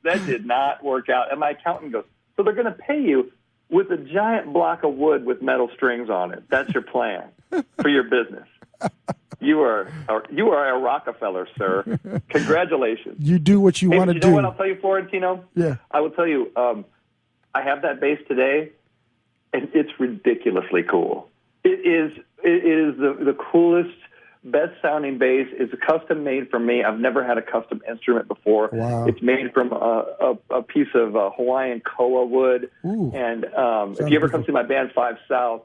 that did not work out. And my accountant goes, so they're going to pay you with a giant block of wood with metal strings on it. That's your plan for your business. You are a Rockefeller, sir. Congratulations. You do what you want to do. You know what I'll tell you, Florentino? Yeah. I will tell you, I have that bass today, and it's ridiculously cool. It is the coolest, best-sounding bass. It's custom made for me. I've never had a custom instrument before. Wow. It's made from a piece of Hawaiian koa wood. Ooh. And if you ever come see my band 5 South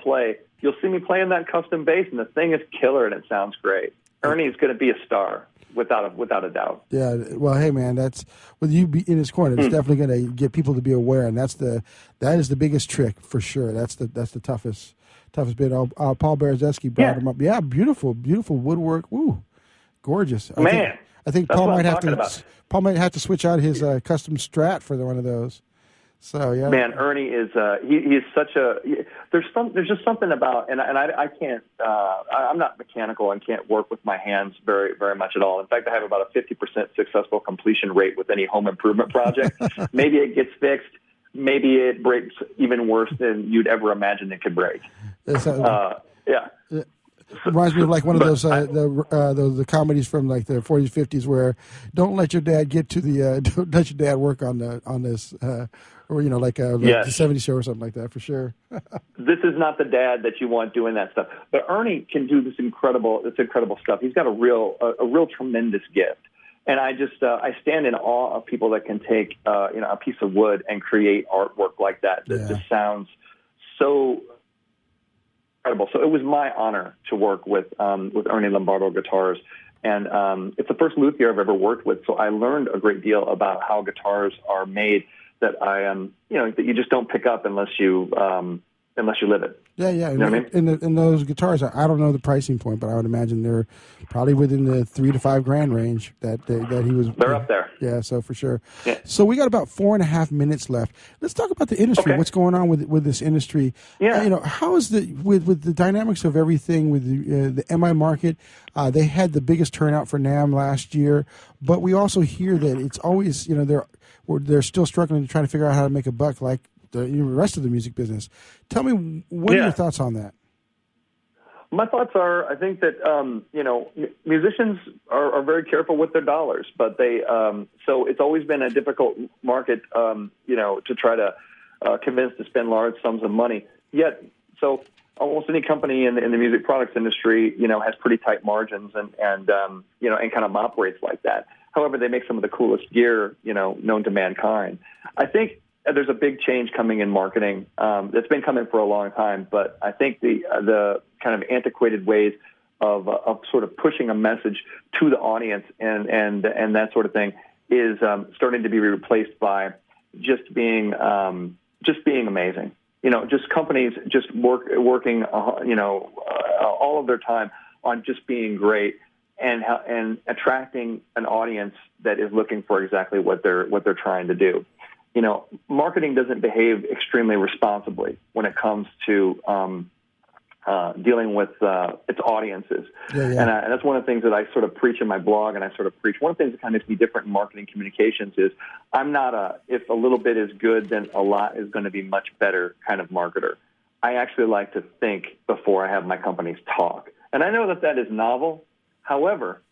play, you'll see me playing that custom bass, and the thing is killer, and it sounds great. Ernie's going to be a star, without a doubt. Yeah, well, hey, man, that's with you be in his corner. It's definitely going to get people to be aware, and that is the biggest trick for sure. That's the toughest bit. Paul Berezetsky brought him up. Yeah, beautiful woodwork. Woo, gorgeous. I think Paul might have to switch out his custom Strat for one of those. So yeah, man, Ernie is he's such a there's just something about and I can't I'm not mechanical and can't work with my hands very very much at all. In fact, I have about a 50% successful completion rate with any home improvement project. Maybe it gets fixed, maybe it breaks even worse than you'd ever imagine it could break. Yeah. Reminds me of like one of those the comedies from like the 40s, 50s where don't let your dad get to the don't let your dad work on this or like the 70s show or something like that for sure. This is not the dad that you want doing that stuff. But Ernie can do this incredible stuff. He's got a real tremendous gift. And I just I stand in awe of people that can take a piece of wood and create artwork like that just sounds so incredible. So it was my honor to work with Ernie Lombardo Guitars, and it's the first luthier I've ever worked with. So I learned a great deal about how guitars are made that that you just don't pick up unless you live it. Yeah. You know what I mean? And those guitars, I don't know the pricing point, but I would imagine they're probably within the $3,000 to $5,000 range that he was. They're up there. Yeah, so for sure. Yeah. So we got about 4.5 minutes left. Let's talk about the industry. Okay. What's going on with this industry? Yeah. How is with the dynamics of everything with the MI market? They had the biggest turnout for NAMM last year, but we also hear that it's always they're still struggling to try to figure out how to make a buck like the rest of the music business. Tell me, what are your thoughts on that? My thoughts are, I think that musicians are very careful with their dollars, but they so it's always been a difficult market, to try to convince to spend large sums of money. Yet, so almost any company in the music products industry, has pretty tight margins and kind of operates like that. However, they make some of the coolest gear, known to mankind. I think there's a big change coming in marketing. That's been coming for a long time, but I think the kind of antiquated ways of sort of pushing a message to the audience and that sort of thing is starting to be replaced by just being amazing. Just companies just working all of their time on just being great and attracting an audience that is looking for exactly what they're trying to do. Marketing doesn't behave extremely responsibly when it comes to dealing with its audiences. And that's one of the things that I sort of preach in my blog, and I sort of preach. One of the things that kind of makes me different in marketing communications is I'm not if a little bit is good, then a lot is going to be much better kind of marketer. I actually like to think before I have my companies talk. And I know that is novel. However,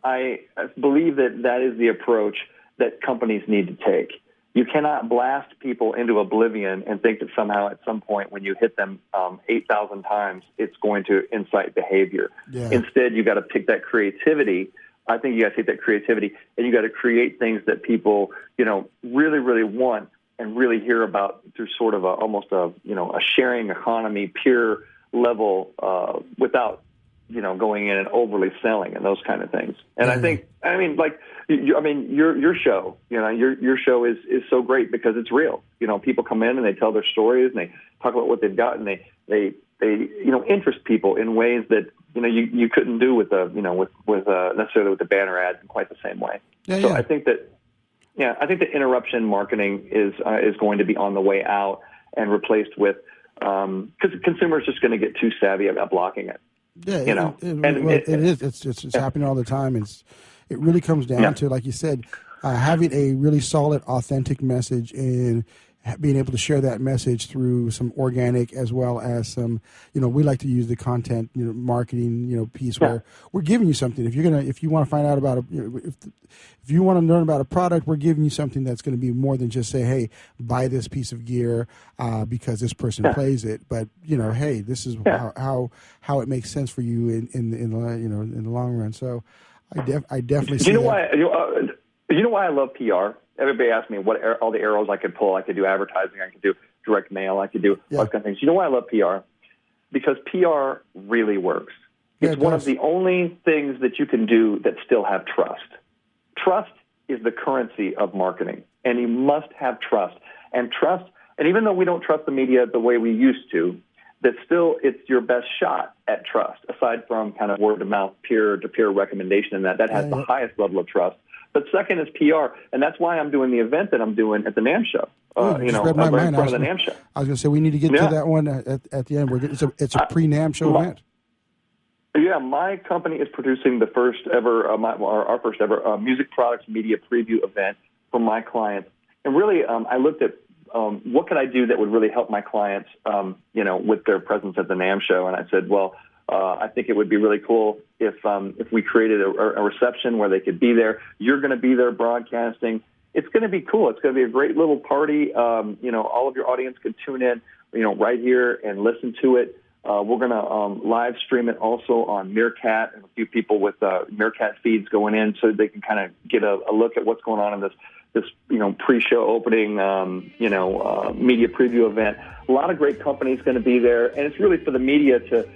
I believe that is the approach that companies need to take. You cannot blast people into oblivion and think that somehow at some point when you hit them 8,000 times, it's going to incite behavior. Yeah. Instead, you got to pick that creativity. I think you got to take that creativity and you got to create things that people, really, really want and really hear about through sort of almost a sharing economy, pure level without, going in and overly selling and those kind of things. And I think, your show, your show is so great because it's real. People come in and they tell their stories and they talk about what they've got and they interest people in ways that, you couldn't do with necessarily with the banner ads in quite the same way. I think that, interruption marketing is going to be on the way out and replaced with, because consumers just going to get too savvy about blocking it. Yeah, it is. It's happening all the time. It really comes down to, like you said, having a really solid, authentic message and being able to share that message through some organic as well as some, we like to use the content, marketing, piece where we're giving you something. If you want to find out about if you want to learn about a product, we're giving you something that's going to be more than just say, hey, buy this piece of gear because this person plays it. But hey, this is how it makes sense for you in the long run. So I definitely see. You know why I love PR? Everybody asks me what all the arrows I could pull. I could do advertising. I could do direct mail. I could do all kinds of things. You know why I love PR? Because PR really works. It's one of the only things that you can do that still have trust. Trust is the currency of marketing, and you must have trust. And even though we don't trust the media the way we used to, that still it's your best shot at trust, aside from kind of word-of-mouth, peer-to-peer recommendation, and that has the highest level of trust. But second is PR, and that's why I'm doing the event that I'm doing at the NAMM show. In front of the NAMM show. I was going to say we need to get to that one at the end. It's a pre-NAMM show event. Yeah, my company is producing the first ever, our first ever music products media preview event for my clients. And really, I looked at what could I do that would really help my clients, with their presence at the NAMM show. And I said, well, I think it would be really cool if we created a reception where they could be there. You're going to be there broadcasting. It's going to be cool. It's going to be a great little party. All of your audience could tune in, right here and listen to it. We're going to live stream it also on Meerkat, and a few people with Meerkat feeds going in so they can kind of get a look at what's going on in this pre-show opening, media preview event. A lot of great companies going to be there, and it's really for the media to,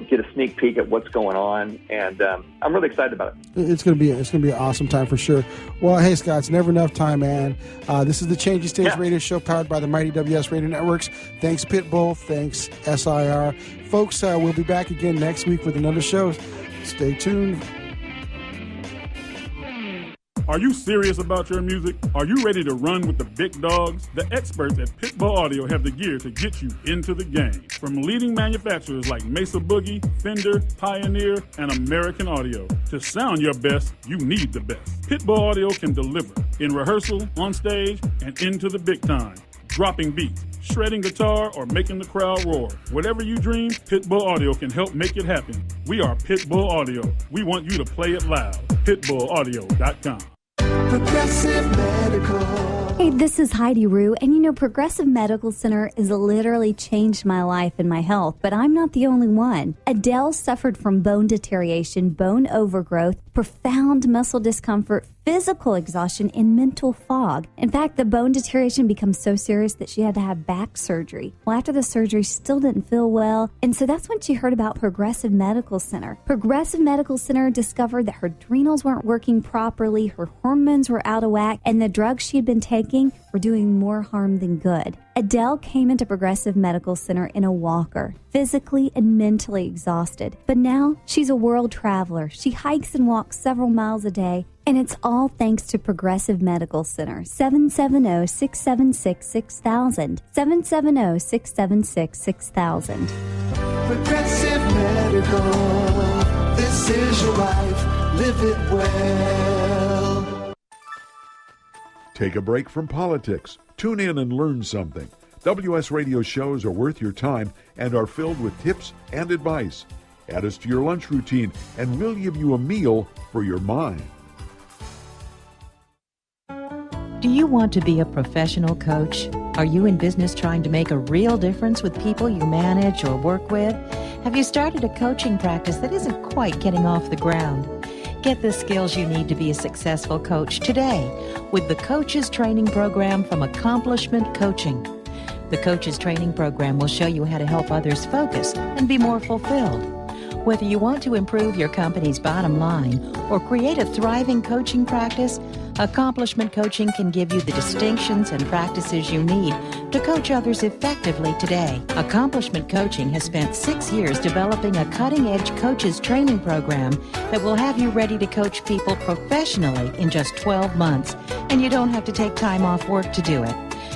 get a sneak peek at what's going on, and I'm really excited about it. It's gonna be an awesome time for sure. Well, hey Scott, it's never enough time, man. This is the Changing Stage Radio Show powered by the Mighty WS Radio Networks. Thanks Pitbull, thanks SIR, folks. We'll be back again next week with another show. Stay tuned. Are you serious about your music? Are you ready to run with the big dogs? The experts at Pitbull Audio have the gear to get you into the game. From leading manufacturers like Mesa Boogie, Fender, Pioneer, and American Audio. To sound your best, you need the best. Pitbull Audio can deliver in rehearsal, on stage, and into the big time. Dropping beats, shredding guitar, or making the crowd roar. Whatever you dream, Pitbull Audio can help make it happen. We are Pitbull Audio. We want you to play it loud. PitbullAudio.com. Progressive Medical. Hey, this is Heidi Rue, and Progressive Medical Center has literally changed my life and my health, but I'm not the only one. Adele suffered from bone deterioration, bone overgrowth, profound muscle discomfort, physical exhaustion, and mental fog. In fact, the bone deterioration becomes so serious that she had to have back surgery. Well, after the surgery, she still didn't feel well, and so that's when she heard about Progressive Medical Center. Progressive Medical Center discovered that her adrenals weren't working properly, her hormones were out of whack, and the drugs she had been taking were doing more harm than good. Adele came into Progressive Medical Center in a walker, physically and mentally exhausted. But now she's a world traveler. She hikes and walks several miles a day, and it's all thanks to Progressive Medical Center. 770-676-6000. 770-676-6000. Progressive Medical. This is your life. Live it well. Take a break from politics. Tune in and learn something. WS Radio shows are worth your time and are filled with tips and advice. Add us to your lunch routine, and we'll give you a meal for your mind. Do you want to be a professional coach? Are you in business trying to make a real difference with people you manage or work with? Have you started a coaching practice that isn't quite getting off the ground? Get the skills you need to be a successful coach today with the Coaches Training Program from Accomplishment Coaching. The Coaches Training Program will show you how to help others focus and be more fulfilled. Whether you want to improve your company's bottom line or create a thriving coaching practice, Accomplishment Coaching can give you the distinctions and practices you need to coach others effectively today. Accomplishment Coaching has spent 6 years developing a cutting-edge coaches training program that will have you ready to coach people professionally in just 12 months, and you don't have to take time off work to do it.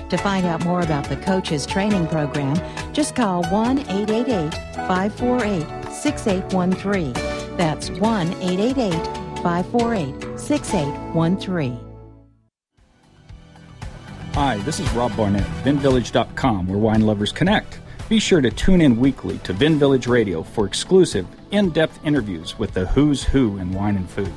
To find out more about the Coaches Training Program, just call 1-888-548-6813. That's 1-888-548-6813. Hi, this is Rob Barnett, VinVillage.com, where wine lovers connect. Be sure to tune in weekly to Vin Village Radio for exclusive, in-depth interviews with the who's who in wine and food.